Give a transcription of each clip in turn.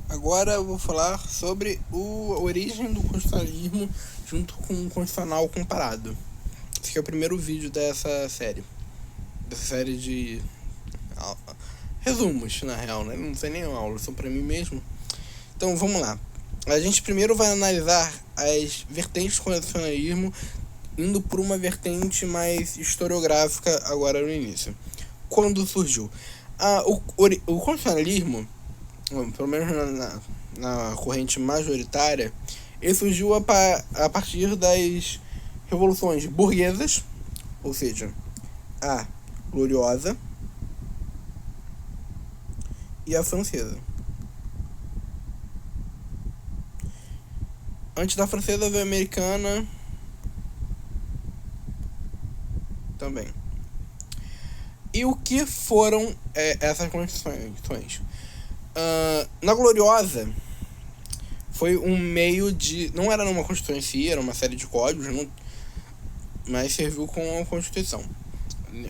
Agora eu vou falar sobre a origem do constitucionalismo junto com o constitucional comparado. Esse aqui é o primeiro vídeo dessa série de resumos, na real, né? Não sei nem uma aula, são pra mim mesmo. Então vamos lá. A gente primeiro vai analisar as vertentes do constitucionalismo, indo por uma vertente mais historiográfica agora no início. Quando surgiu? O constitucionalismo, pelo menos na corrente majoritária, ele surgiu a partir das revoluções burguesas, ou seja, a gloriosa e a francesa. Antes da francesa veio a americana também. E o que foram essas constituições? Na gloriosa foi um meio de... Não era numa constituição em si, era uma série de códigos, mas serviu como uma constituição.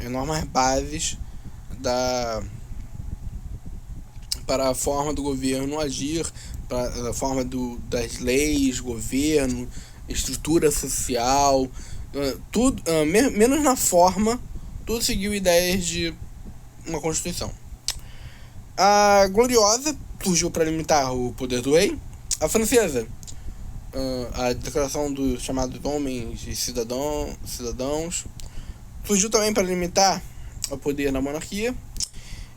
Normas bases para a forma do governo agir, para a forma das leis, governo, estrutura social, tudo, menos na forma, tudo seguiu ideias de uma constituição. A gloriosa surgiu para limitar o poder do rei. A francesa, a declaração dos chamados homens e cidadãos, surgiu também para limitar o poder na monarquia.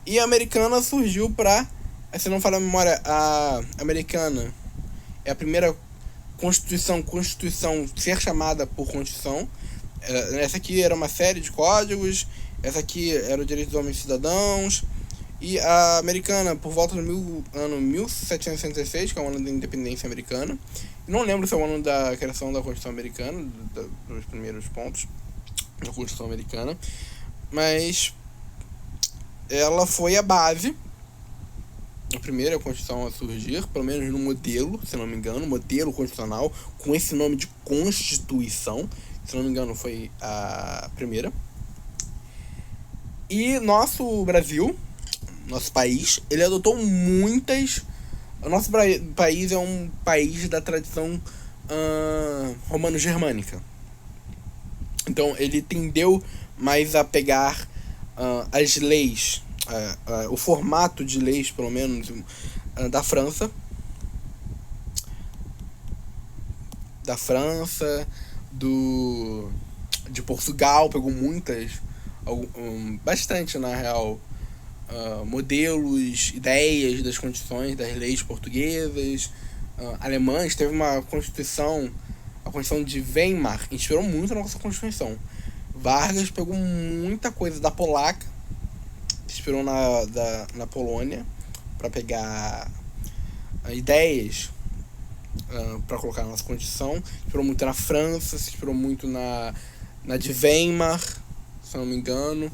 E a americana surgiu para, se não falar a memória, a americana é a primeira constituição ser chamada por constituição. Essa aqui era uma série de códigos, essa aqui era o direito dos homens e cidadãos. E a americana, por volta do ano 1766, que é o ano da independência americana. Não lembro se é o ano da criação da Constituição Americana, dos primeiros pontos da Constituição Americana. Mas ela foi a base, a primeira Constituição a surgir, pelo menos no modelo, se não me engano, modelo constitucional, com esse nome de Constituição. Se não me engano, foi a primeira. E nosso Brasil, nosso país, ele adotou muitas... O nosso país é um país da tradição romano-germânica. Então ele tendeu mais a pegar as leis, o formato de leis, pelo menos, da França, de Portugal, pegou bastante, na real, modelos, ideias das constituições, das leis portuguesas, alemãs. Teve uma constituição, a Constituição de Weimar, inspirou muito a nossa Constituição. Vargas pegou muita coisa da polaca, se inspirou na Polônia, para pegar ideias para colocar na nossa Constituição. Se inspirou muito na França, se inspirou muito na de Weimar, se não me engano.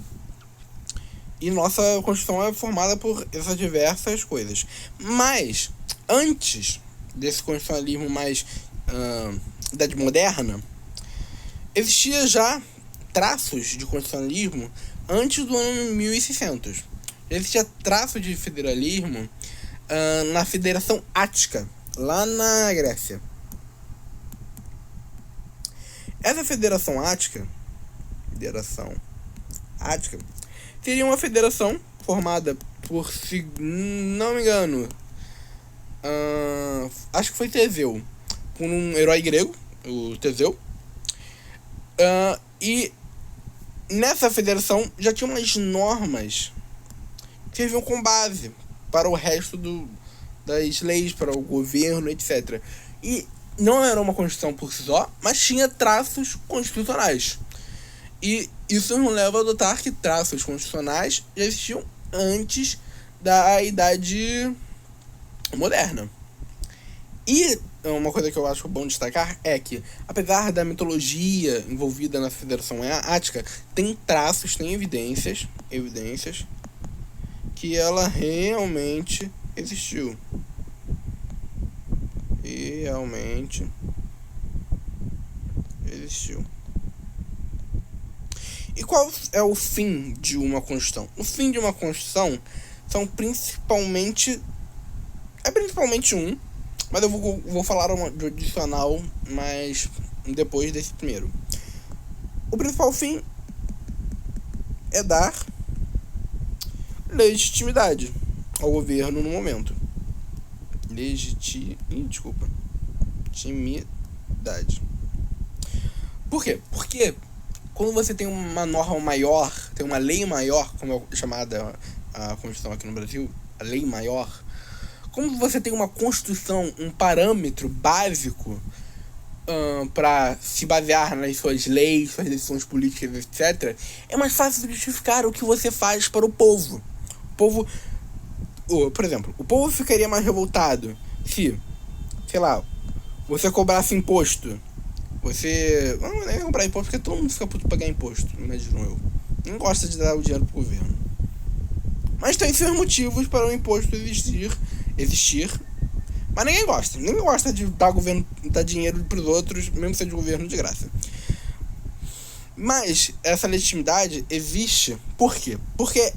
E nossa Constituição é formada por essas diversas coisas. Mas, antes desse constitucionalismo mais Idade Moderna, existia já traços de constitucionalismo antes do ano 1600. Existia traço de federalismo na Federação Ática, lá na Grécia. Essa Federação Ática seria uma federação formada por, se não me engano, acho que foi Teseu, por um herói grego, o Teseu. E nessa federação já tinha umas normas que serviam como base para o resto das leis, para o governo, etc. E não era uma constituição por si só, mas tinha traços constitucionais. E isso nos leva a adotar que traços constitucionais já existiam antes da Idade Moderna. E uma coisa que eu acho bom destacar é que, apesar da mitologia envolvida na Federação Ática, tem traços, tem evidências que ela realmente existiu. E qual é o fim de uma Constituição? O fim de uma Constituição são principalmente principalmente um, mas eu vou falar de adicional, mas depois desse primeiro. O principal fim é dar legitimidade ao governo no momento. Legitimidade. Por quê? Porque quando você tem uma norma maior, tem uma lei maior, como é chamada a Constituição aqui no Brasil, a lei maior, como você tem uma Constituição, um parâmetro básico para se basear nas suas leis, suas decisões políticas, etc., é mais fácil justificar o que você faz para o povo. O povo, por exemplo, o povo ficaria mais revoltado se, sei lá, você cobrasse imposto. Você... Não é cobrar imposto, porque todo mundo fica puto pagar imposto, imagino eu. Não gosta de dar o dinheiro pro governo. Mas tem seus motivos para o imposto existir. Mas ninguém gosta. Ninguém gosta de dar dinheiro pros outros, mesmo sendo de governo de graça. Mas essa legitimidade existe. Por quê? Porque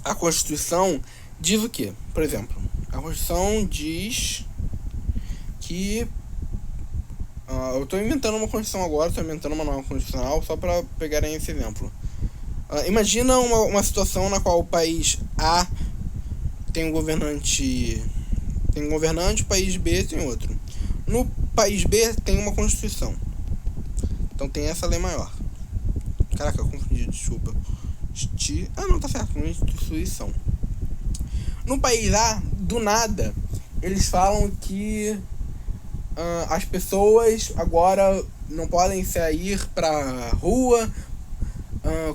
a Constituição diz o quê? Por exemplo, a Constituição diz que... eu tô inventando uma Constituição agora, tô inventando uma nova Constitucional, só para pegarem esse exemplo. Imagina uma situação na qual o país A tem um governante, o país B tem outro. No país B tem uma Constituição. Então tem essa lei maior. Caraca, eu confundi, desculpa. Não, tá certo, uma instituição. No país A, do nada, eles falam que as pessoas agora não podem sair pra rua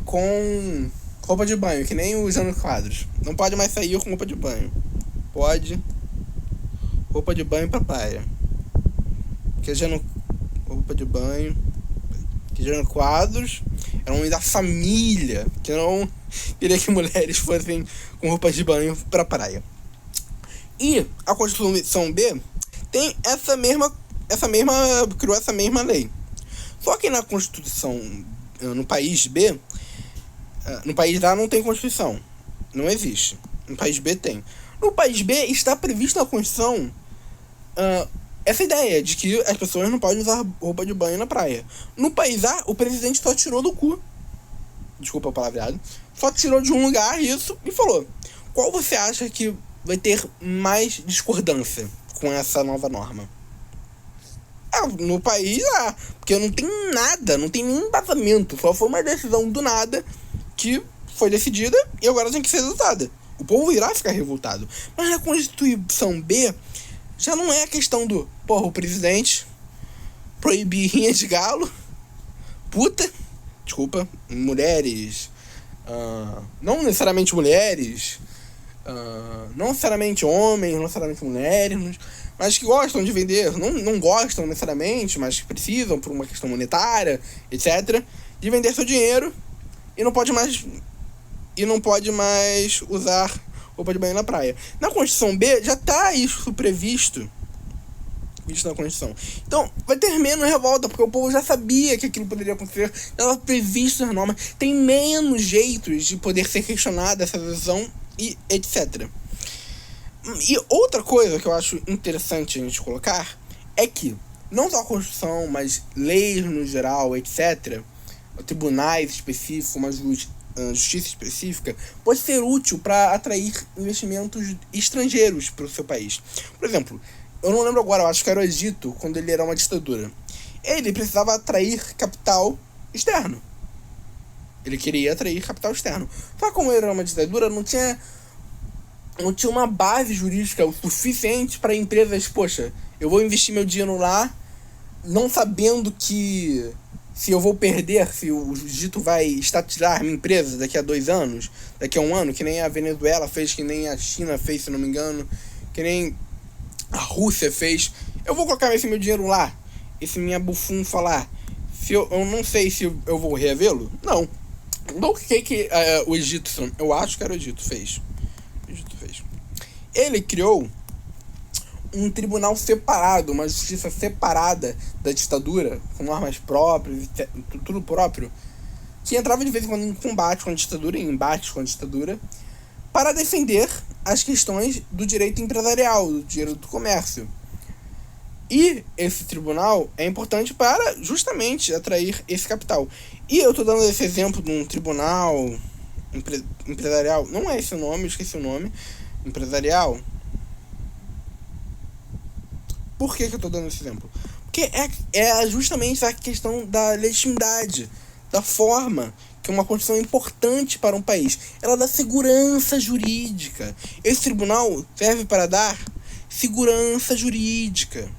com roupa de banho, que nem o Jânio Quadros. Não pode mais sair com roupa de banho. Pode roupa de banho pra praia. Que roupa de banho. Que Jânio Quadros era um homem da família, que não queria que mulheres fossem com roupas de banho pra praia. E a Constituição B tem criou essa mesma lei. Só que na Constituição, no país B, no país A não tem Constituição, não existe. No país B tem. No país B está previsto na Constituição essa ideia de que as pessoas não podem usar roupa de banho na praia. No país A, o presidente só tirou do cu, desculpa o palavreado, só tirou de um lugar isso e falou: qual você acha que vai ter mais discordância com essa nova norma? No país A, porque não tem nada, não tem nenhum embasamento, só foi uma decisão do nada que foi decidida e agora tem que ser executada. O povo irá ficar revoltado. Mas na Constituição B já não é a questão do o presidente proibir rinha de galo, mulheres, não necessariamente mulheres, não necessariamente homens, não necessariamente mulheres, mas que gostam de vender, não gostam necessariamente, mas que precisam por uma questão monetária, etc., de vender seu dinheiro e não pode mais usar roupa de banho na praia. Na Constituição B já está isso previsto na Constituição. Então vai ter menos revolta, porque o povo já sabia que aquilo poderia acontecer, já estava previsto nas normas, tem menos jeitos de poder ser questionada essa decisão e etc. E outra coisa que eu acho interessante a gente colocar é que não só a Constituição, mas leis no geral, etc., tribunais específicos, uma justiça específica, pode ser útil para atrair investimentos estrangeiros para o seu país. Por exemplo, eu não lembro agora, eu acho que era o Egito, quando ele era uma ditadura. Ele precisava atrair capital externo. Ele queria atrair capital externo. Só que como ele era uma ditadura, não tinha uma base jurídica o suficiente para empresas, poxa, eu vou investir meu dinheiro lá, não sabendo que se eu vou perder, se o Egito vai estatizar minha empresa daqui a 2 anos, daqui a 1 ano, que nem a Venezuela fez, que nem a China fez, se não me engano, que nem a Rússia fez. Eu vou colocar esse meu dinheiro lá, esse minha bufum falar, se eu não sei se eu vou reavê-lo? Não. Então o que o Egito, eu acho que era o Egito, fez. Ele criou um tribunal separado, uma justiça separada da ditadura, com normas próprias, tudo próprio, que entrava de vez em quando em combate com a ditadura, em embates com a ditadura, para defender as questões do direito empresarial, do direito do comércio. E esse tribunal é importante para justamente atrair esse capital. E eu estou dando esse exemplo de um tribunal empresarial, não é esse o nome, eu esqueci o nome, empresarial. Por que eu estou dando esse exemplo? Porque é justamente a questão da legitimidade, da forma que uma Constituição é importante para um país. Ela dá segurança jurídica. Esse tribunal serve para dar segurança jurídica.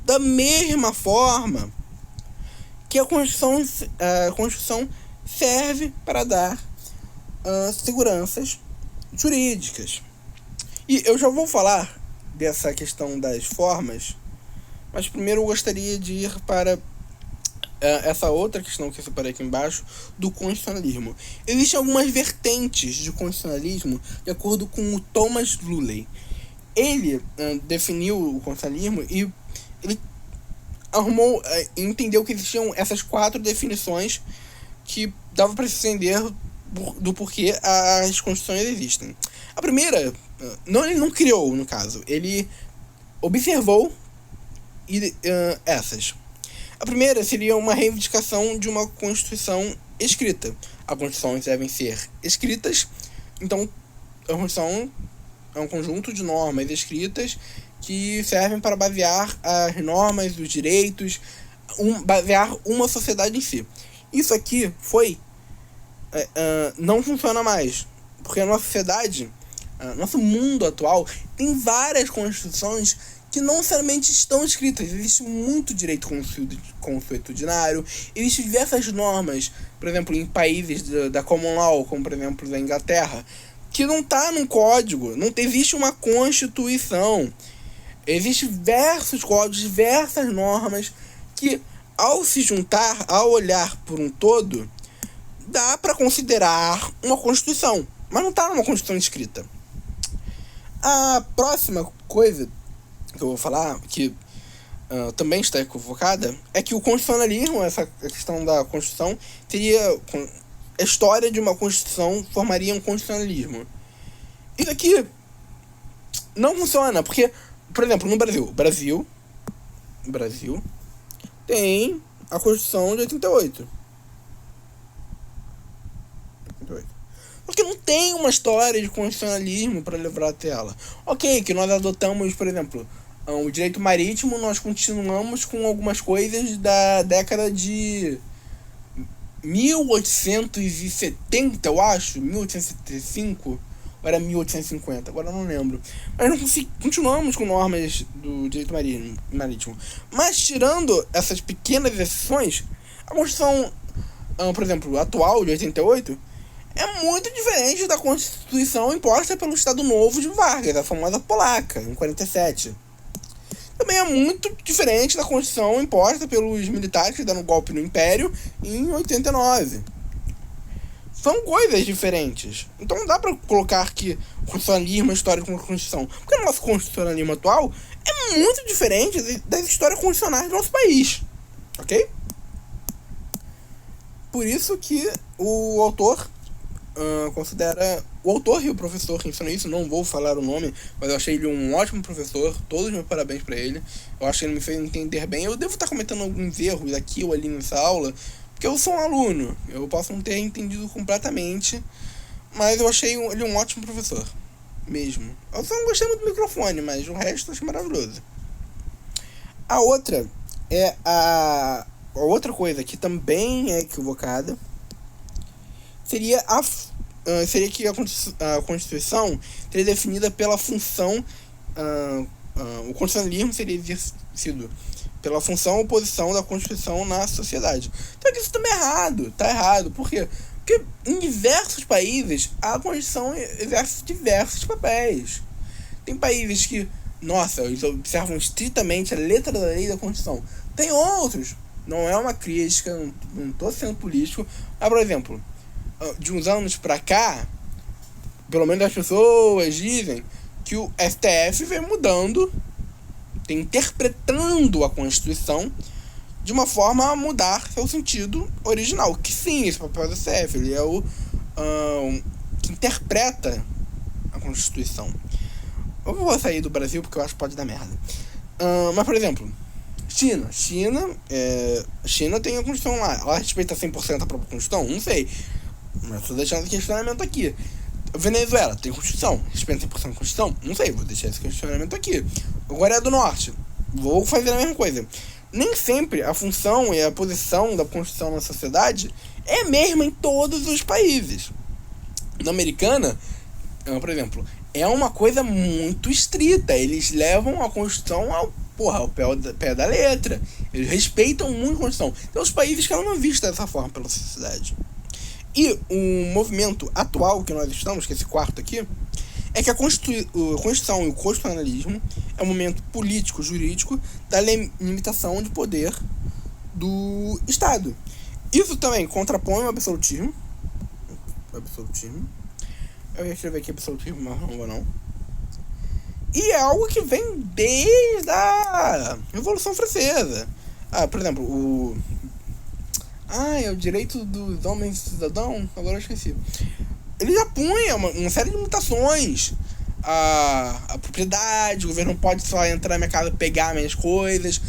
Da mesma forma que a Constituição serve para dar seguranças jurídicas. E eu já vou falar dessa questão das formas, mas primeiro eu gostaria de ir para essa outra questão que eu separei aqui embaixo, do constitucionalismo. Existem algumas vertentes de constitucionalismo de acordo com o Thomas Lulley. Ele definiu o constitucionalismo e ele entendeu que existiam essas 4 definições que dava para se entender do porquê as constituições existem. A primeira, ele não criou, no caso, ele observou essas. A primeira seria uma reivindicação de uma Constituição escrita. As Constituições devem ser escritas, então a Constituição é um conjunto de normas escritas que servem para basear as normas, os direitos, basear uma sociedade em si. Isso aqui não funciona mais, porque a nossa sociedade, nosso mundo atual, tem várias constituições que não necessariamente estão escritas. Existe muito direito consuetudinário, existem diversas normas, por exemplo, em países da Common Law, como por exemplo da Inglaterra, que não está num código, não existe uma constituição. Existem diversos códigos, diversas normas que, ao se juntar, ao olhar por um todo, dá para considerar uma constituição, mas não está numa constituição escrita. A próxima coisa que eu vou falar, que também está equivocada, é que o constitucionalismo, essa questão da Constituição, seria a história de uma Constituição formaria um constitucionalismo. Isso aqui não funciona, porque, por exemplo, no Brasil tem a Constituição de 88. Porque não tem uma história de constitucionalismo para levar até ela. Ok, que nós adotamos, por exemplo, o direito marítimo, nós continuamos com algumas coisas da década de 1870, eu acho, 1875, ou era 1850, agora eu não lembro. Mas não continuamos com normas do direito marítimo. Mas tirando essas pequenas exceções, a Constituição, por exemplo, atual de 88, é muito diferente da Constituição imposta pelo Estado Novo de Vargas, a famosa polaca, em 47. Também é muito diferente da Constituição imposta pelos militares que deram golpe no Império em 89. São coisas diferentes. Então não dá pra colocar que o constitucionalismo é história com a Constituição. Porque o nosso constitucionalismo atual é muito diferente das histórias constitucionais do nosso país. Ok? Por isso que o autor considera... O autor e o professor que ensinou isso, não vou falar o nome, mas eu achei ele um ótimo professor, todos os meus parabéns pra ele. Eu acho que ele me fez entender bem. Eu devo estar cometendo alguns erros aqui ou ali nessa aula, porque eu sou um aluno, eu posso não ter entendido completamente, mas eu achei ele um ótimo professor, mesmo. Eu só não gostei muito do microfone, mas o resto eu achei maravilhoso. A outra é a outra coisa que também é equivocada, seria que a Constituição seria definida pela função, o constitucionalismo seria exercido pela função ou posição da Constituição na sociedade. Só que isso também é errado, tá errado. Por quê? Porque em diversos países a Constituição exerce diversos papéis. Tem países que, nossa, eles observam estritamente a letra da lei da Constituição. Tem outros, não é uma crítica, não tô sendo político, mas, por exemplo, de uns anos pra cá, pelo menos as pessoas dizem que o STF vem mudando, interpretando a Constituição de uma forma a mudar seu sentido original. Que sim, esse papel do STF, ele é o que interpreta a Constituição. Eu vou sair do Brasil porque eu acho que pode dar merda. Mas, por exemplo, China tem a Constituição lá. Ela respeita 100% a própria Constituição? Não sei. Mas estou deixando esse questionamento aqui. Venezuela tem Constituição? Respeita 100% a Constituição? Não sei, vou deixar esse questionamento aqui. Coreia do Norte, vou fazer a mesma coisa. Nem sempre a função e a posição da Constituição na sociedade é a mesma em todos os países. Na americana, por exemplo, é uma coisa muito estrita. Eles levam a Constituição ao pé da letra. Eles respeitam muito a Constituição. Tem os países que ela não é vista dessa forma pela sociedade. E o movimento atual que nós estamos, que é esse quarto aqui, é que a Constituição e o constitucionalismo é um momento político, jurídico da limitação de poder do Estado. Isso também contrapõe o absolutismo. Eu ia escrever aqui absolutismo, mas não vou não. E é algo que vem desde a Revolução Francesa. Por exemplo, é o direito dos homens cidadãos, agora eu esqueci. Ele já punha uma série de limitações. A propriedade, o governo não pode só entrar na minha casa e pegar minhas coisas.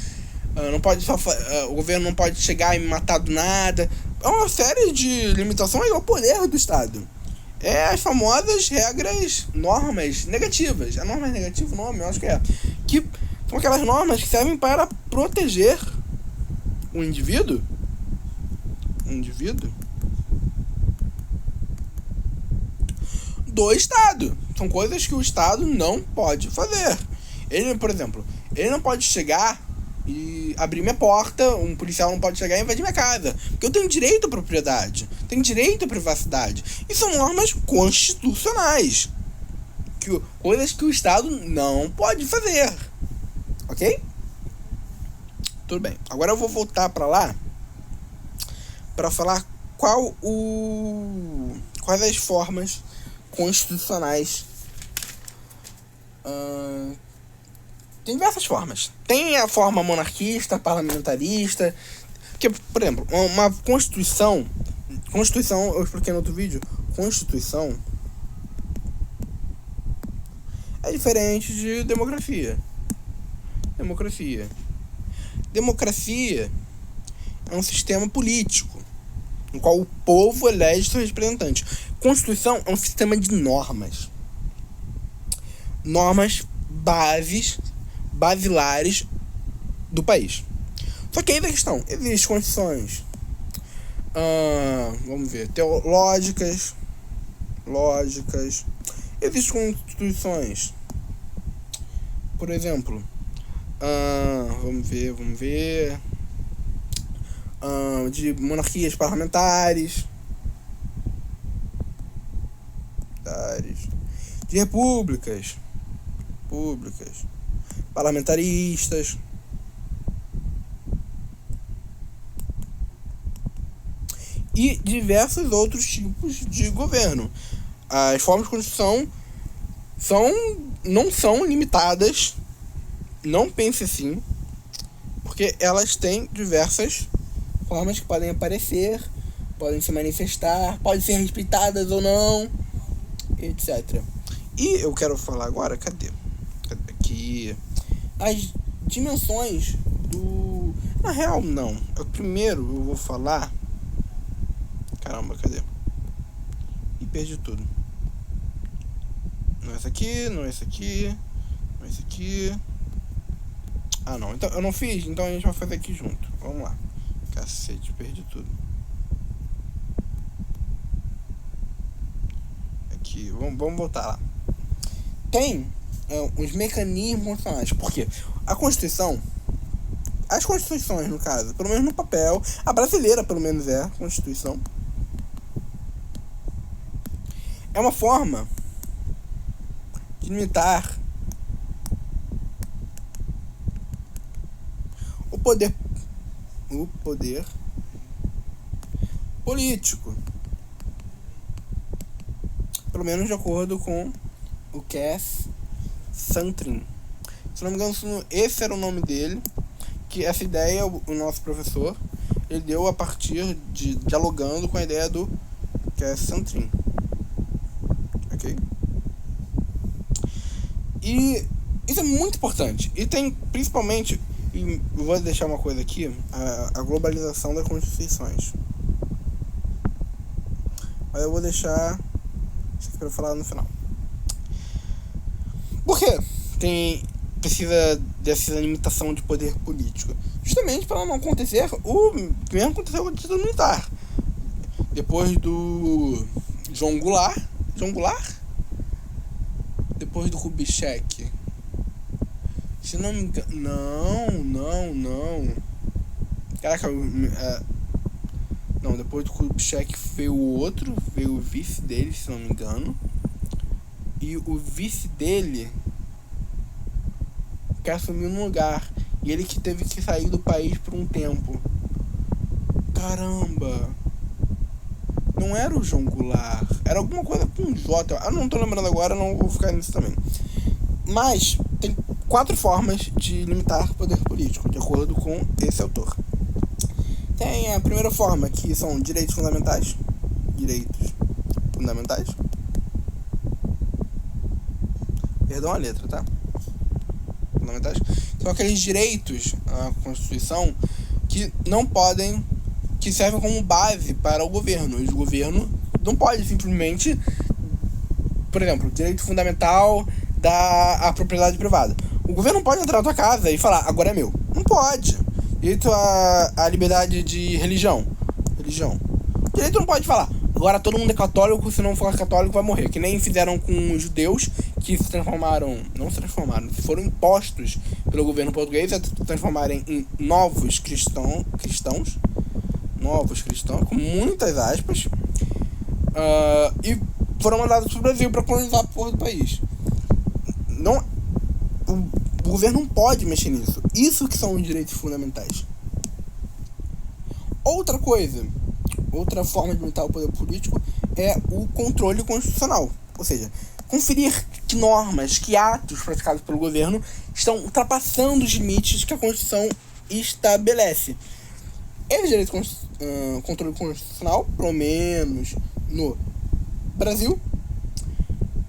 O governo não pode chegar e me matar do nada. É uma série de limitações ao poder do Estado. É as famosas regras, normas negativas. A norma negativa, o nome, eu acho que é. Que são aquelas normas que servem para proteger o indivíduo. Do Estado. São coisas que o Estado não pode fazer. Ele, por exemplo, ele não pode chegar e abrir minha porta, um policial não pode chegar e invadir minha casa, porque eu tenho direito à propriedade, tenho direito à privacidade. E são normas constitucionais, coisas que o Estado não pode fazer. Ok? Tudo bem. Agora eu vou voltar para lá para falar quais as formas constitucionais. Tem diversas formas. Tem a forma monarquista, parlamentarista. Que, por exemplo, uma Constituição, eu expliquei no outro vídeo. Constituição é diferente de democracia. Democracia é um sistema político no qual o povo elege seu representante. Constituição é um sistema de normas basilares do país. Só que aí a questão, existem constituições, vamos ver, teológicas, existem constituições, por exemplo, vamos ver, de monarquias parlamentares, de repúblicas parlamentaristas, e diversos outros tipos de governo. As formas de constituição não são limitadas, não pense assim, porque elas têm diversas formas que podem aparecer, podem se manifestar, podem ser respeitadas ou não, etc. E eu quero falar agora, cadê aqui, as dimensões do... Na real, não. Primeiro eu vou falar... Caramba, cadê? E perdi tudo. Não é esse aqui, não é esse aqui, não é esse aqui. Não. Então eu não fiz, então a gente vai fazer aqui junto. Vamos lá. Cacete, perdi tudo. Aqui, vamos voltar lá. Tem os mecanismos constitucionais. Por quê? As constituições, no caso, pelo menos no papel, a brasileira, pelo menos, é a Constituição, é uma forma de limitar o poder político, pelo menos de acordo com o Cass Santrin. Se não me engano, esse era o nome dele, que essa ideia o nosso professor ele deu a partir de dialogando com a ideia do Cass Santrin. ok? E isso é muito importante. E tem, principalmente, e eu vou deixar uma coisa aqui, a globalização das constituições. Mas eu vou deixar isso aqui pra falar no final. Por quê precisa dessa limitação de poder político? Justamente para não acontecer o mesmo aconteceu com a ditadura militar. Depois do João Goulart? Depois do Kubitschek. Se não me engano. Não. Caraca, não, depois do Kubitschek veio o outro, veio o vice dele, se não me engano. E o vice dele que assumiu no lugar. E ele que teve que sair do país por um tempo. Caramba. Não era o João Goulart. Era alguma coisa com J. Eu não tô lembrando agora, não vou ficar nisso também. Mas tem 4 formas de limitar o poder político, de acordo com esse autor. Tem a primeira forma, que são direitos fundamentais. Perdão a letra, tá? Fundamentais. São aqueles direitos à Constituição que não podem, que servem como base para o governo. E o governo não pode simplesmente, por exemplo, direito fundamental da propriedade privada. O governo não pode entrar na tua casa e falar, agora é meu. Não pode. Direito à liberdade de religião. O direito não pode falar, agora todo mundo é católico, se não for católico vai morrer. Que nem fizeram com os judeus, que foram impostos pelo governo português a transformarem em novos cristãos, com muitas aspas, e foram mandados pro Brasil para colonizar a porra do país. Não, o governo não pode mexer nisso. Isso que são os direitos fundamentais. Outra forma de limitar o poder político é o controle constitucional. Ou seja, conferir que normas, que atos praticados pelo governo estão ultrapassando os limites que a Constituição estabelece. Esse direito controle constitucional, pelo menos no Brasil,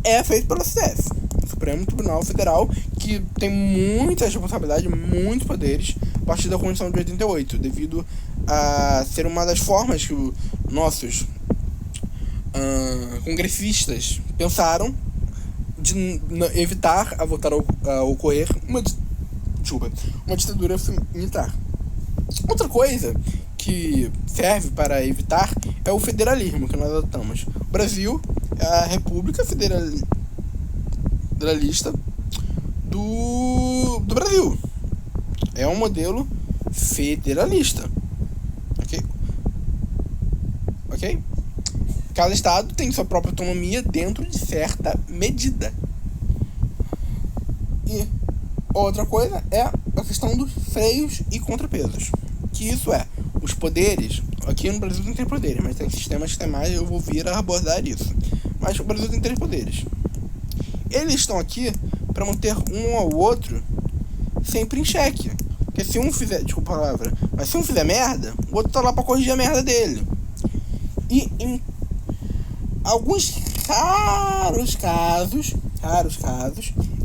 é feito pelo STF, Supremo Tribunal Federal, que tem muita responsabilidade, muitos poderes, a partir da Constituição de 88, devido a ser uma das formas que os nossos congressistas pensaram de evitar a ocorrer uma ditadura militar. Outra coisa que serve para evitar é o federalismo que nós adotamos. O Brasil é a República Federalista do Brasil. É um modelo federalista. Ok? Cada estado tem sua própria autonomia dentro de certa medida. E outra coisa é a questão dos freios e contrapesos. Que isso é, os poderes, aqui no Brasil tem 3 poderes, mas tem sistemas que tem mais, eu vou vir a abordar isso. Mas o Brasil tem 3 poderes. Eles estão aqui para manter um ao outro sempre em xeque. Porque se um fizer, desculpa a palavra, mas se um fizer merda, o outro tá lá para corrigir a merda dele. E em alguns raros casos,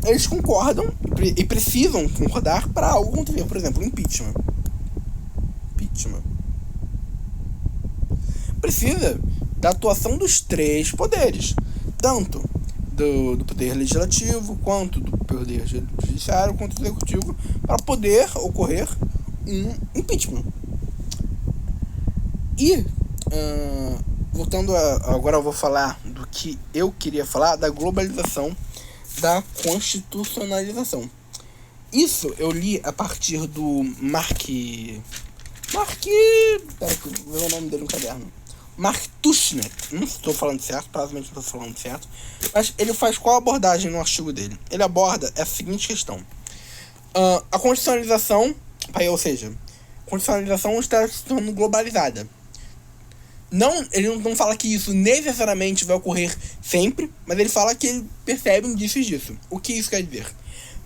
eles concordam e precisam concordar para algo acontecer. Por exemplo, impeachment. Precisa da atuação dos 3 poderes, tanto do poder legislativo, quanto do poder judiciário, quanto do executivo, para poder ocorrer um impeachment. E voltando agora eu vou falar do que eu queria falar, da globalização, da constitucionalização. Isso eu li a partir do peraí que eu vou ver o nome dele no caderno. Mark Tushnet, não estou falando certo, provavelmente não estou falando certo, mas ele faz qual abordagem no artigo dele? Ele aborda a seguinte questão: a constitucionalização, ou seja, a constitucionalização está se tornando globalizada. Ele não fala que isso necessariamente vai ocorrer sempre, mas ele fala que ele percebe indícios disso. O que isso quer dizer?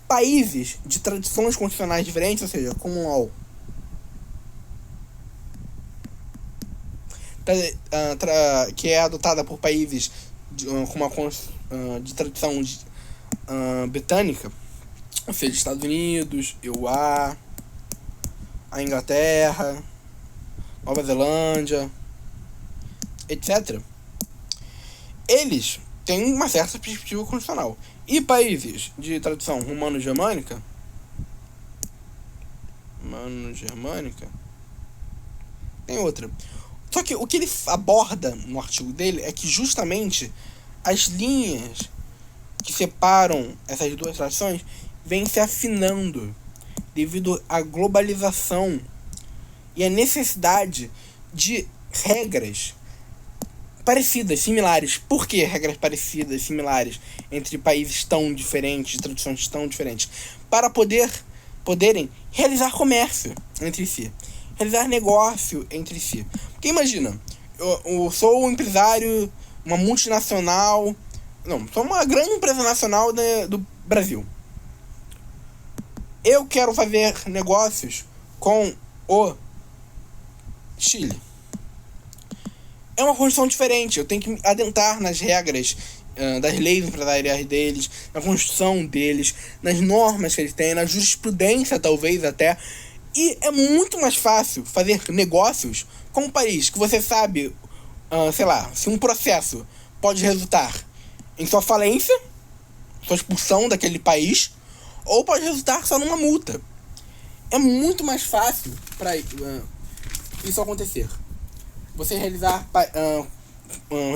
Países de tradições constitucionais diferentes, ou seja, common law, que é adotada por países com uma de tradição britânica, ou seja, Estados Unidos, EUA, a Inglaterra, Nova Zelândia, etc. Eles têm uma certa perspectiva constitucional. E países de tradição romano-germânica, tem outra. Só que o que ele aborda no artigo dele é que justamente as linhas que separam essas duas tradições vêm se afinando devido à globalização e à necessidade de regras parecidas, similares. Por que regras parecidas, similares entre países tão diferentes, de tradições tão diferentes? Para poderem realizar comércio entre si, realizar negócio entre si. Porque imagina, eu sou um empresário, uma multinacional, sou uma grande empresa nacional do Brasil. Eu quero fazer negócios com o Chile. É uma condição diferente, eu tenho que me adentrar nas regras das leis empresariais deles, na construção deles, nas normas que eles têm, na jurisprudência talvez até. E é muito mais fácil fazer negócios com um país que você sabe, sei lá, se um processo pode resultar em sua falência, sua expulsão daquele país, ou pode resultar só numa multa. É muito mais fácil para isso acontecer. Você realizar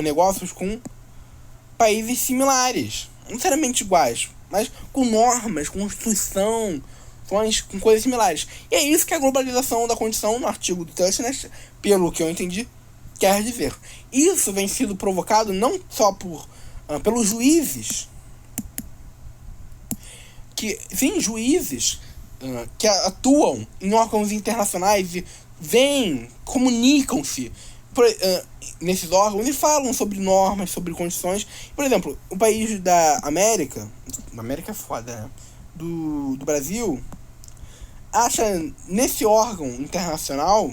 negócios com países similares, não necessariamente iguais, mas com normas, constituição, com coisas similares. E é isso que a globalização da condição, no artigo do Tushnet, pelo que eu entendi, quer dizer. Isso vem sendo provocado não só pelos juízes, juízes que atuam em órgãos internacionais e comunicam-se nesses órgãos e falam sobre normas, sobre condições. Por exemplo, o país da América é foda, né? Do Brasil, acha nesse órgão internacional,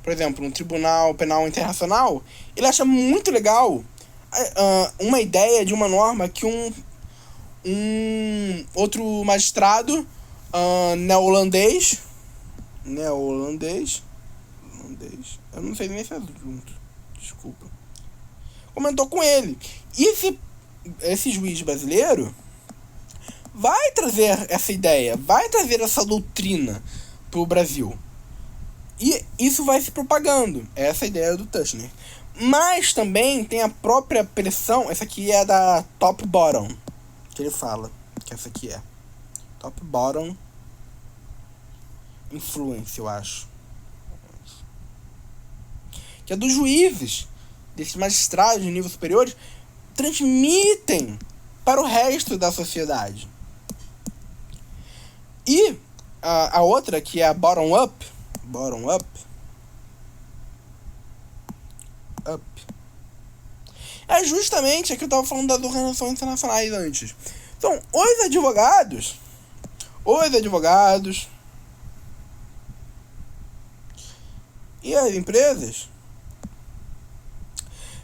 por exemplo, no Tribunal Penal Internacional, ele acha muito legal uma ideia de uma norma que um outro magistrado neozelandês, eu não sei nem se é junto, desculpa, comentou com ele. E esse juiz brasileiro vai trazer essa ideia, vai trazer essa doutrina pro Brasil. E isso vai se propagando, essa é a ideia do Tushnet. Mas também tem a própria pressão, essa aqui é da Top Bottom, que ele fala, que essa aqui é Top Bottom Influence, eu acho. Que é dos juízes, desses magistrados de nível superiores, transmitem para o resto da sociedade. E a outra, que é a Bottom Up, é justamente a que eu estava falando das organizações internacionais antes. Então, os advogados e as empresas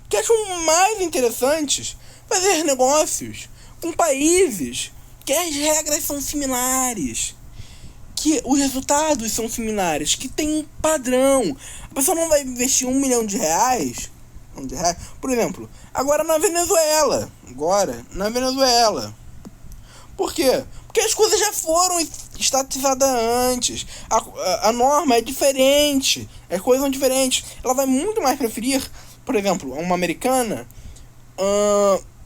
que acham mais interessantes fazer negócios com países que as regras são similares, que os resultados são similares, que tem um padrão. A pessoa não vai investir R$1 milhão, por exemplo, agora na Venezuela. Por quê? Porque as coisas já foram estatizadas antes. A norma é diferente, as coisas são diferentes. Ela vai muito mais preferir, por exemplo, uma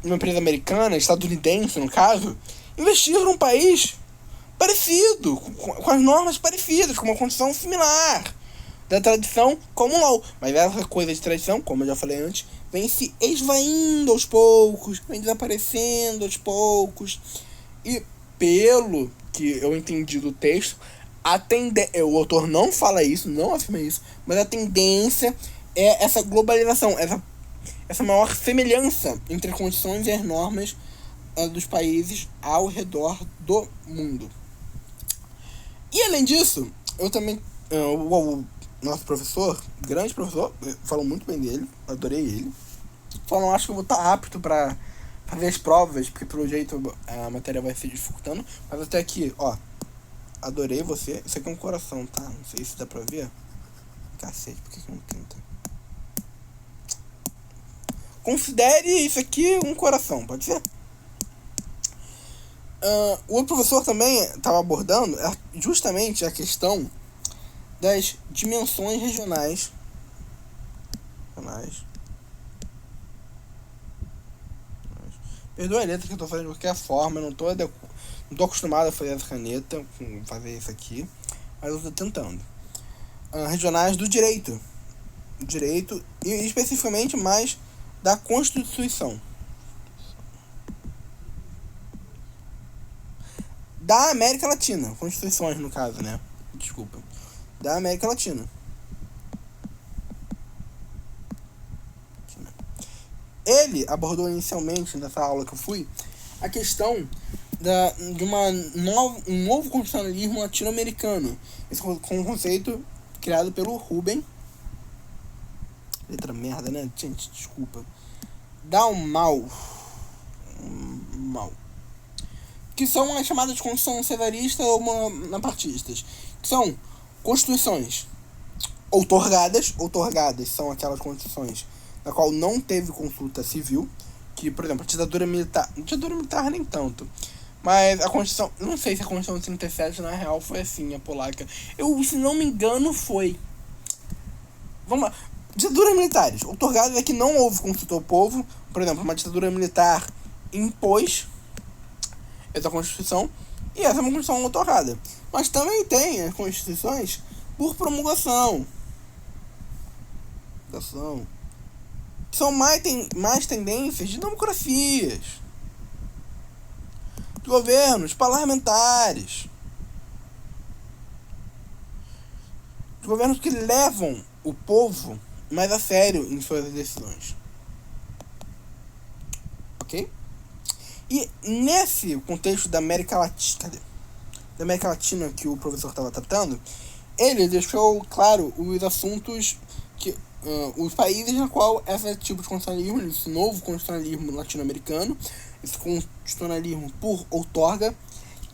empresa americana, estadunidense no caso, investir num país parecido, com as normas parecidas, com uma condição similar da tradição common. Mas essa coisa de tradição, como eu já falei antes, vem se esvaindo aos poucos, vem desaparecendo aos poucos. E pelo que eu entendi do texto, o autor não fala isso, não afirma isso, mas a tendência é essa globalização, essa maior semelhança entre as condições e as normas dos países ao redor do mundo. E além disso, eu também, o nosso professor, grande professor, falou muito bem dele, adorei ele. Só não acho que eu vou estar apto pra fazer as provas, porque pelo jeito a matéria vai se dificultando. Mas até aqui, ó. Adorei você. Isso aqui é um coração, tá? Não sei se dá pra ver. Cacete, por que não tenta? Considere isso aqui um coração, pode ser? O professor também estava abordando justamente a questão das dimensões regionais. Perdoa a letra que eu tô fazendo de qualquer forma, eu não tô acostumado a fazer essa caneta, fazer isso aqui, mas eu tô tentando. Regionais do direito. Direito, e especificamente mais da Constituição. Da América Latina. Constituições, no caso, né? Desculpa. Da América Latina. Ele abordou inicialmente, nessa aula que eu fui, a questão de um novo constitucionalismo latino-americano. Esse com um conceito criado pelo Rubem. Letra merda, né? Gente, desculpa. Dalmau. Que são as chamadas constituições cesaristas ou monapartistas. Que são constituições outorgadas. Outorgadas são aquelas constituições na qual não teve consulta civil. Que, por exemplo, a ditadura militar... Ditadura militar nem tanto. Mas a Constituição... Não sei se a Constituição de 37 na real foi assim, a polaca. Se não me engano, foi. Vamos lá. Ditaduras militares. Outorgadas é que não houve consulta ao povo. Por exemplo, uma ditadura militar impôs essa Constituição. E essa é uma Constituição outorgada. Mas também tem as Constituições por promulgação. Que são mais tendências de democracias. De governos parlamentares. De governos que levam o povo mais a sério em suas decisões. Ok? E nesse contexto da América Latina, que o professor estava tratando, ele deixou claro os assuntos que os países na qual esse tipo de constitucionalismo, esse novo constitucionalismo latino-americano, esse constitucionalismo por outorga,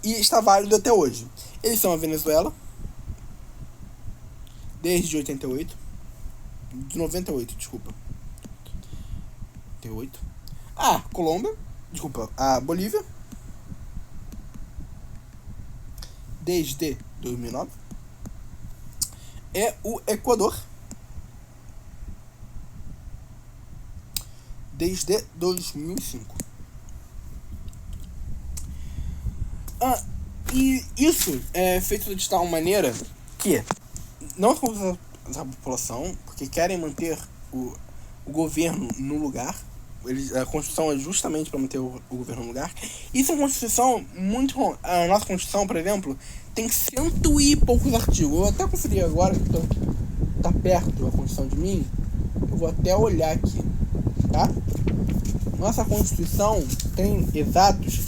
e está válido até hoje. Eles são a Venezuela, desde 88, de 98, desculpa. 98. Colômbia, desculpa, a Bolívia, desde 2009, é o Equador, desde 2005. E isso é feito de tal maneira que não se consulta a população, porque querem manter o governo no lugar. A Constituição é justamente para manter o governo no lugar. Isso é uma Constituição muito... A nossa Constituição, por exemplo, tem 100 e poucos artigos. Eu vou até conferir agora, que tá perto a Constituição de mim. Eu vou até olhar aqui, tá? Nossa Constituição tem exatos,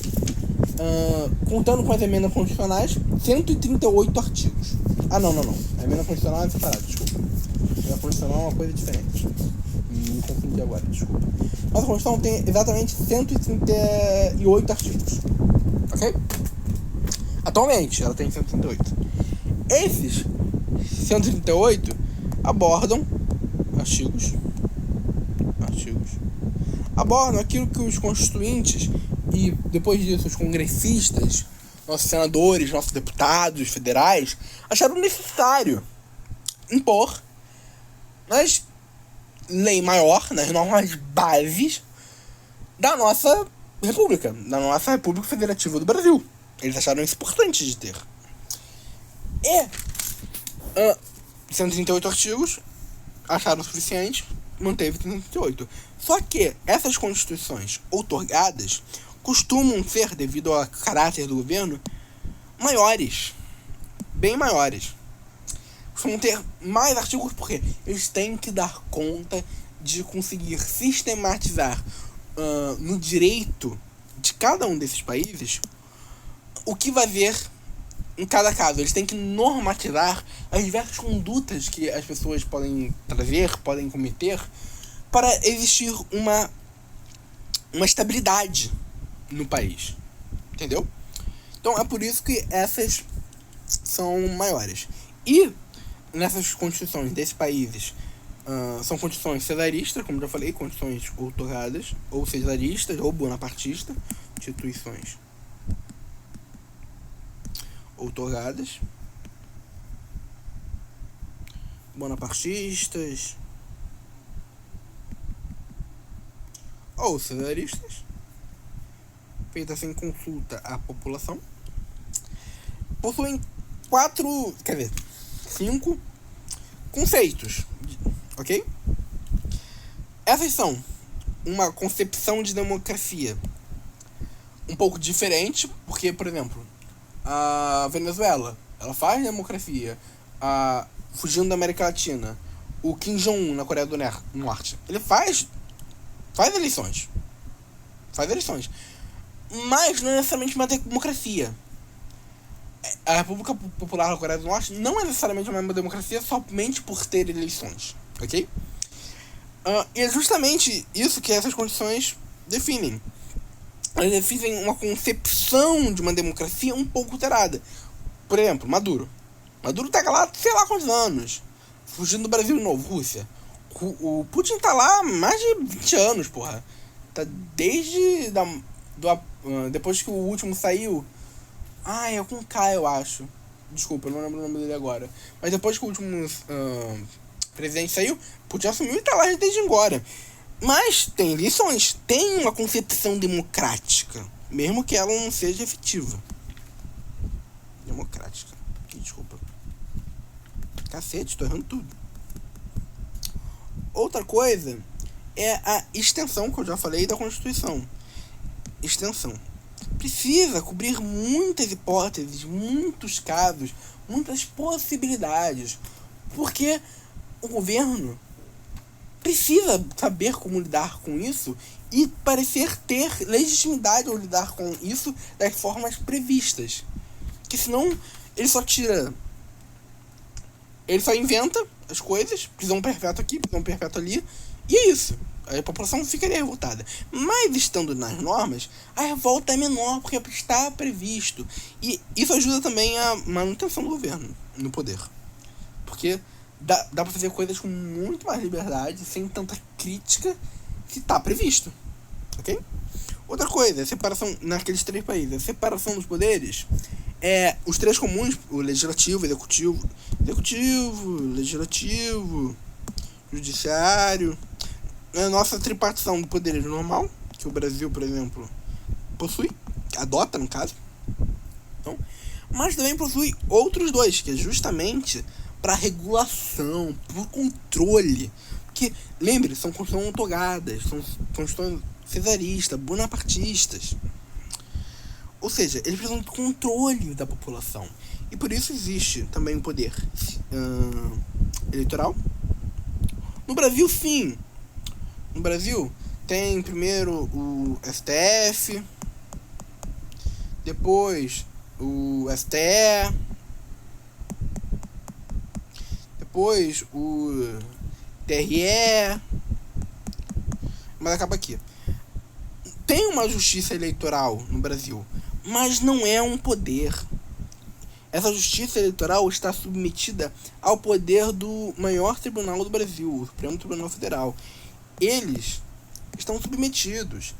contando com as emendas constitucionais, 138 artigos. Não. A emenda constitucional é separada, desculpa. A emenda constitucional é uma coisa diferente. Me confundi agora, desculpa. Nossa Constituição tem exatamente 138 artigos. Ok? Atualmente, ela tem 138. Esses 138 abordam abordam aquilo que os constituintes e, depois disso, os congressistas, nossos senadores, nossos deputados federais, acharam necessário impor nas lei maior, nas normas bases da nossa república, da nossa República Federativa do Brasil. Eles acharam isso importante de ter. E 138 artigos acharam suficiente, manteve 138. Só que essas constituições outorgadas costumam ser, devido ao caráter do governo, maiores, bem maiores. Costumam ter mais artigos porque eles têm que dar conta de conseguir sistematizar no direito de cada um desses países o que vai haver em cada caso. Eles têm que normatizar as diversas condutas que as pessoas podem trazer, podem cometer para existir uma estabilidade no país. Entendeu? Então é por isso que essas são maiores. E nessas constituições desses países são constituições cesaristas, como já falei, constituições outorgadas, ou cesaristas, ou bonapartistas, instituições outorgadas, bonapartistas ou cesaristas, feita sem consulta à população, possuem 5 conceitos, ok? Essas são uma concepção de democracia um pouco diferente, porque, por exemplo, a Venezuela, ela faz democracia, fugindo da América Latina, o Kim Jong-un na Coreia do Norte, ele faz eleições, mas não é necessariamente uma democracia. A República Popular da Coreia do Norte não é necessariamente uma democracia somente por ter eleições, ok? E é justamente isso que essas condições definem. Elas definem uma concepção de uma democracia um pouco alterada. Por exemplo, Maduro tá lá, sei lá quantos anos, fugindo do Brasil de novo, Rússia. O Putin tá lá há mais de 20 anos, porra. Tá desde depois que o último saiu. É com K, eu acho. Desculpa, eu não lembro o nome dele agora. Mas depois que o último presidente saiu, Putin assumiu e tá lá desde agora. Mas tem eleições, tem uma concepção democrática, mesmo que ela não seja efetiva. Democrática. Desculpa. Cacete, tô errando tudo. Outra coisa é a extensão, que eu já falei, da Constituição. Extensão. Precisa cobrir muitas hipóteses, muitos casos, muitas possibilidades, porque o governo precisa saber como lidar com isso e parecer ter legitimidade ao lidar com isso das formas previstas. Que senão ele só inventa as coisas, prisão perpétua aqui, prisão perpétua ali, e é isso. A população ficaria revoltada. Mas estando nas normas, a revolta é menor, porque está previsto. E isso ajuda também a manutenção do governo no poder. Porque dá pra fazer coisas com muito mais liberdade, sem tanta crítica, que está previsto. Ok? Outra coisa, a separação naqueles 3 países. A separação dos poderes é os 3 comuns, o legislativo, legislativo, judiciário. A nossa tripartição do poder normal, que o Brasil, por exemplo, possui, adota no caso, então, mas também possui outros 2, que é justamente para regulação, por controle, porque, lembre, são constituições outorgadas, são constituições cesaristas, bonapartistas, ou seja, eles precisam de controle da população, e por isso existe também o poder eleitoral. No Brasil, sim. No Brasil, tem primeiro o STF, depois o STE, depois o TRE, mas acaba aqui. Tem uma justiça eleitoral no Brasil, mas não é um poder. Essa justiça eleitoral está submetida ao poder do maior tribunal do Brasil, o Supremo Tribunal Federal. Eles estão submetidos.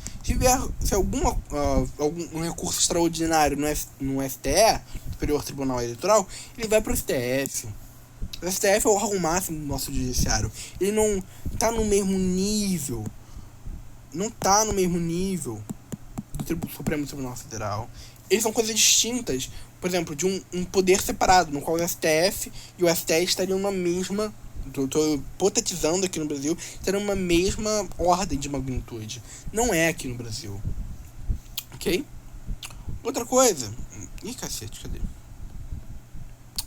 Se algum recurso extraordinário no STE, Superior Tribunal Eleitoral, ele vai para o STF. O STF é o órgão máximo do nosso judiciário. Ele não está no mesmo nível. Do Supremo Tribunal Federal. Eles são coisas distintas, por exemplo, de um poder separado, no qual o STF e o STE estariam na mesma. Estou hipotetizando aqui no Brasil, estariam uma mesma ordem de magnitude. Não é aqui no Brasil. Ok? Outra coisa. Ih, cacete, cadê?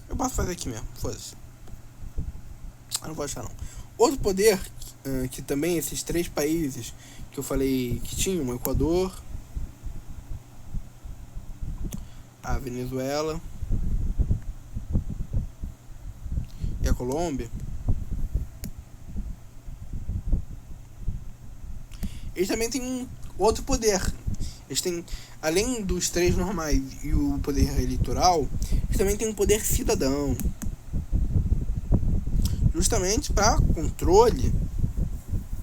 Eu posso fazer aqui mesmo, foda-se. Eu não vou achar, não. Outro poder, que também esses 3 países que eu falei que tinham, o Equador, a Venezuela e a Colômbia, eles também têm um outro poder. Eles têm, além dos três normais e o poder eleitoral, eles também têm um poder cidadão. Justamente para controle,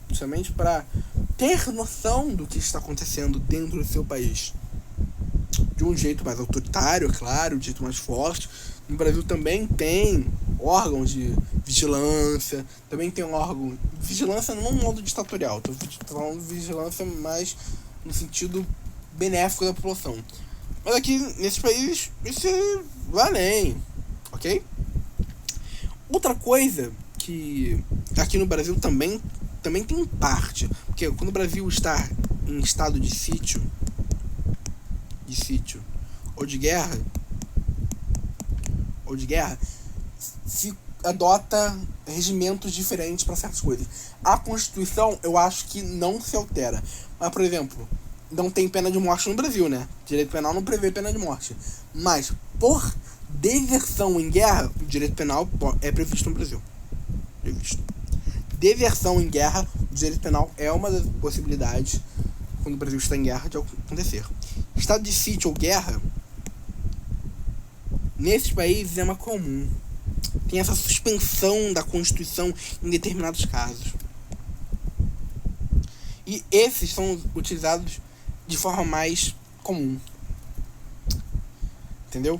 justamente para ter noção do que está acontecendo dentro do seu país. De um jeito mais autoritário, é claro, de um jeito mais forte. No Brasil também tem órgãos de vigilância, também tem órgão de vigilância não no modo ditatorial, estou falando de vigilância mais no sentido benéfico da população. Mas aqui, nesses países, isso vai além, ok? Outra coisa que aqui no Brasil também tem parte, porque quando o Brasil está em estado de sítio ou de guerra, se adota regimentos diferentes para certas coisas. A Constituição, eu acho que não se altera. Mas, por exemplo, não tem pena de morte no Brasil, né? Direito penal não prevê pena de morte. Mas, por deserção em guerra, o direito penal é previsto no Brasil. Deserção em guerra, o direito penal é uma das possibilidades, quando o Brasil está em guerra, de acontecer. Estado de sítio ou guerra, nesses países é mais comum. Tem essa suspensão da Constituição em determinados casos. E esses são utilizados de forma mais comum. Entendeu?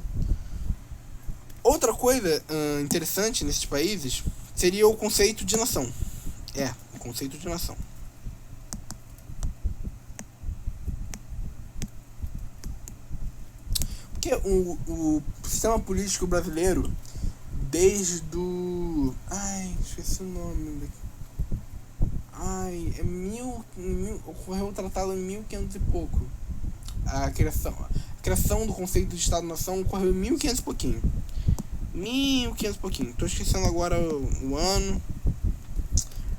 Outra coisa interessante nesses países seria o conceito de nação. O conceito de nação. Porque o sistema político brasileiro, desde o... esqueci o nome. Ocorreu o tratado em 1500 e pouco. A criação do conceito de Estado-nação ocorreu em 1500 e pouquinho. 1500 e pouquinho. Tô esquecendo agora o ano.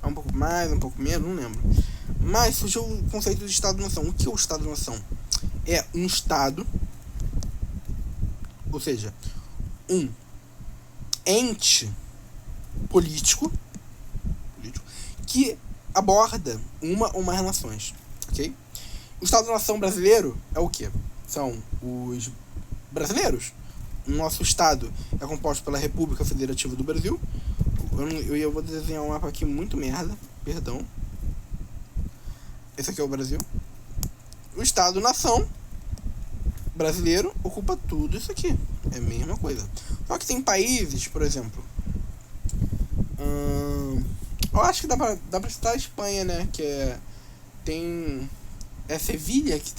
É um pouco mais, um pouco menos, não lembro. Mas surgiu o conceito de Estado-nação. O que é o Estado-nação? É um Estado, ou seja, um ente político que aborda uma ou mais nações, ok? O Estado-nação brasileiro é o quê? São os brasileiros. O nosso Estado é composto pela República Federativa do Brasil. Eu vou desenhar um mapa aqui muito merda, perdão. Esse aqui é o Brasil. O Estado-nação brasileiro ocupa tudo isso aqui. É a mesma coisa. Só que tem países, por exemplo... eu acho que dá pra citar a Espanha, né? Que tem... É Sevilha que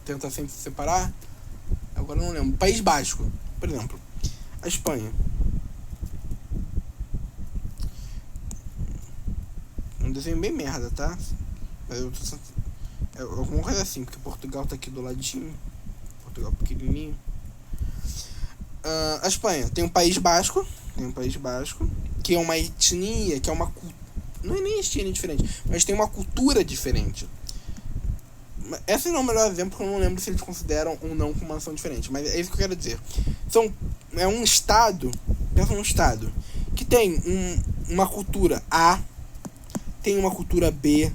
tenta sempre se separar. Agora eu não lembro. País Basco, por exemplo. A Espanha. Um desenho bem merda, tá? Mas alguma coisa assim, porque Portugal tá aqui do ladinho. Portugal pequenininho. A Espanha tem um País Basco. Que é uma etnia, que é uma cultura. Não é nem etnia diferente, mas tem uma cultura diferente. Esse não é o melhor exemplo, porque eu não lembro se eles consideram ou não como uma nação diferente. Mas é isso que eu quero dizer. É um estado. Pensa num estado que tem uma cultura A, tem uma cultura B,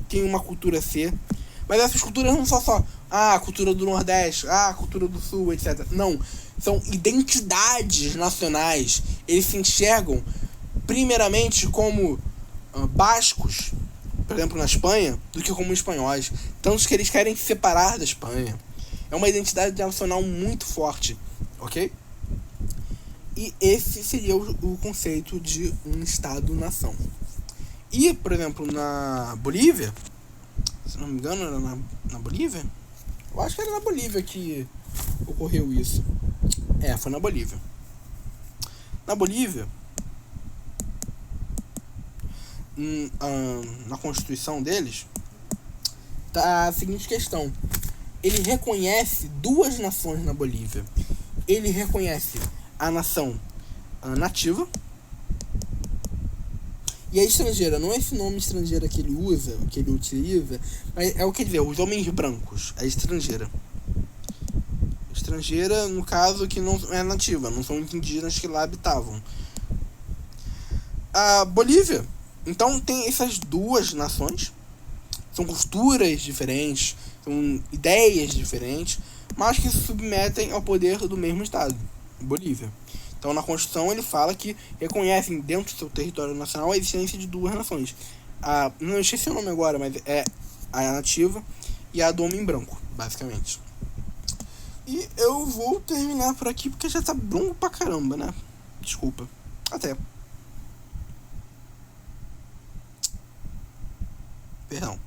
tem uma cultura C. Mas essas culturas não são só a cultura do Nordeste, a cultura do Sul, etc. Não. São identidades nacionais. Eles se enxergam primeiramente como bascos, por exemplo, na Espanha, do que como espanhóis. Tanto que eles querem se separar da Espanha. É uma identidade nacional muito forte, ok? E esse seria o conceito de um Estado-nação. E, por exemplo, na Bolívia, se não me engano, era na Bolívia? Eu acho que era na Bolívia que ocorreu isso. Foi na Bolívia. Na Bolívia, na Constituição deles, tá a seguinte questão. Ele reconhece duas nações na Bolívia. Ele reconhece a nação nativa e a estrangeira. Não é esse nome estrangeira que ele usa, que ele utiliza, mas é o que dizer, os homens brancos, a estrangeira. Estrangeira, no caso, que não é nativa, não são indígenas que lá habitavam. A Bolívia, então, tem essas duas nações, são culturas diferentes, são ideias diferentes, mas que se submetem ao poder do mesmo Estado, Bolívia. Então, na Constituição, ele fala que reconhecem dentro do seu território nacional a existência de duas nações. Não esqueci o nome agora, mas é a nativa e a do homem branco, basicamente. E eu vou terminar por aqui porque já tá longo pra caramba, né? Desculpa. Até. Perdão.